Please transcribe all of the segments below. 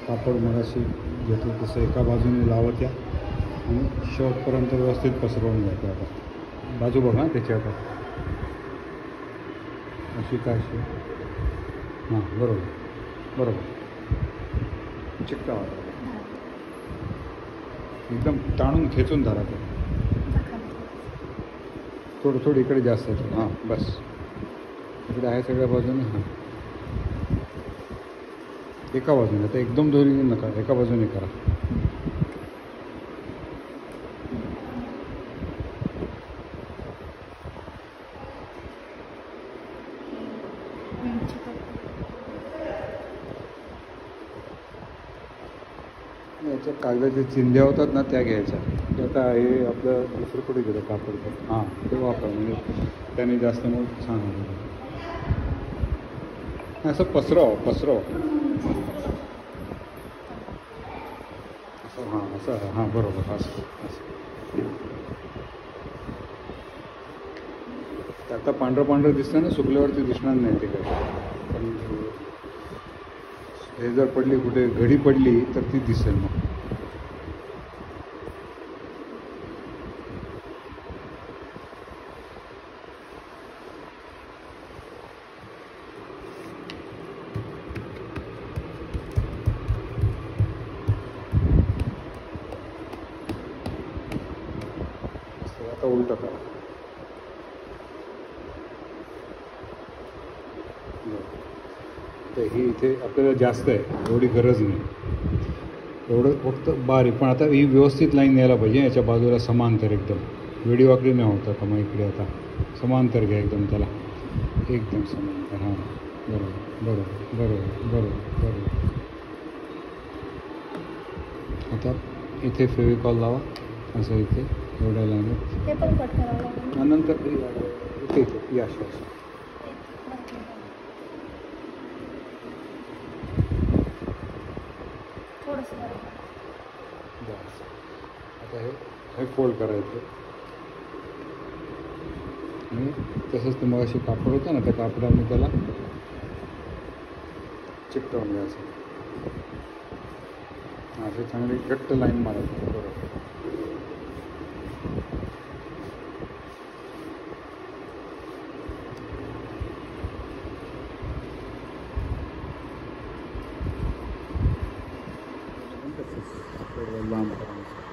कापड मगाशी घेतलं तसं एका बाजूने लावत या आणि शेवटपर्यंत व्यवस्थित पसरवून घ्यायचं. आता बाजू बघा त्याची आता अशी काय अशी हां बरोबर बरोबर चिकटा वाटा एकदम ताणून खेचून धरा ते थोडं इकडे जास्त येतो. हां बस इकडे आहे सगळ्या बाजूने. हां एका बाजूने आता एकदम दोरी नका एका बाजूने करा. याच्या कागदाच्या चिंध्या होतात ना त्या घ्यायच्या. आता हे आपलं दुसरं कुठे गेलं कापड हां ते वापर म्हणजे त्याने जास्त मग छान होतं. असं पसरव असं हां असं हां बरोबर असं आता पांढरं दिसतं ना सुकल्यावरती दिसणार नाही ते काय. पण हे जर पडली कुठे घडी पडली तर ती दिसेल मग. आता उलट करा. तर ही इथे आपल्याला जास्त आहे एवढी गरज नाही. एवढं फक्त बारीक पण आता ही व्यवस्थित लाईन यायला पाहिजे. याच्या बाजूला समांतर एकदम वेडीवाकडी नाही होता का मग इकडे आता समांतर घ्या एकदम त्याला एकदम समांतर. हां बरोबर. आता इथे फेविकॉल लावा असं इथे एवढ्या लाईनीत नंतर इथे या अशा आता हे फोल्ड करायचं आणि तसंच ते मग अशी कापड होतं ना त्या कापडाने त्याला चिकटवून घ्यायचं. असे चांगली घट्ट लाईन मारायची. बरोबर लांब करायचं.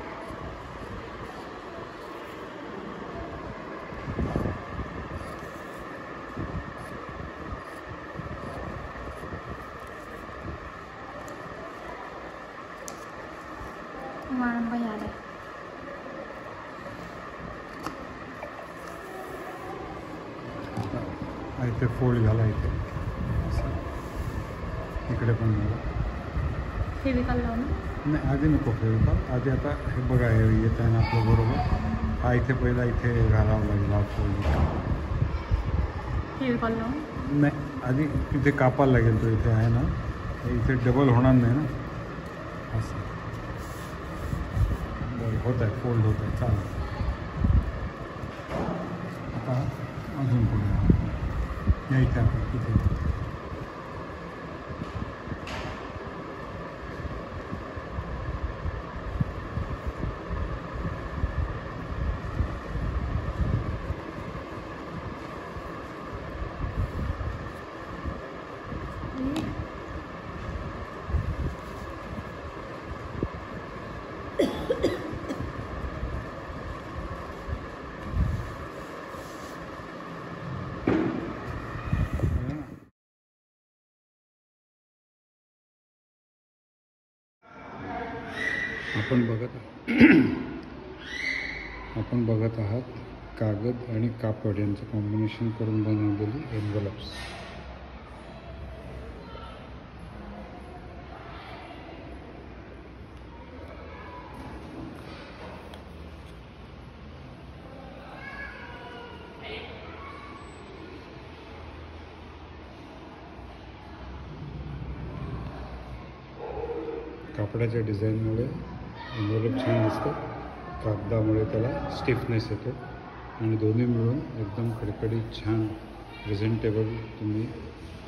इथे फोल्ड झाला इथे इकडे पण झाला. फेविकॉल लावून नाही आधी नको फेविकॉल. आधी आता हे बघा हे येत आहे ना आपलं बरोबर. हा इथे पहिला इथे घालावं लागेल हा फोल्ड. फेविकॉल लावून नाही आधी इथे कापायला लागेल. तो इथे आहे ना इथे डबल होणार नाही ना असं. बरं होत आहे फोल्ड होत आहे चालेल. आता अजून पुढे या इथे आपण तिथे आपण बघत आहात कागद आणि कापड यांचं कॉम्बिनेशन करून बनवलेली एन्व्हलप्स. कापडाच्या डिझाईनमुळे एन्व्हलप छान दिसतं. कागदामुळे त्याला स्टिफनेस येतो आणि दोन्ही मिळून एकदम कडकडीत छान प्रेझेंटेबल तुम्ही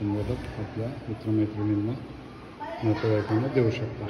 एन्व्हलप आपल्या मित्रमैत्रिणींना नातेवाईकांना देऊ शकता.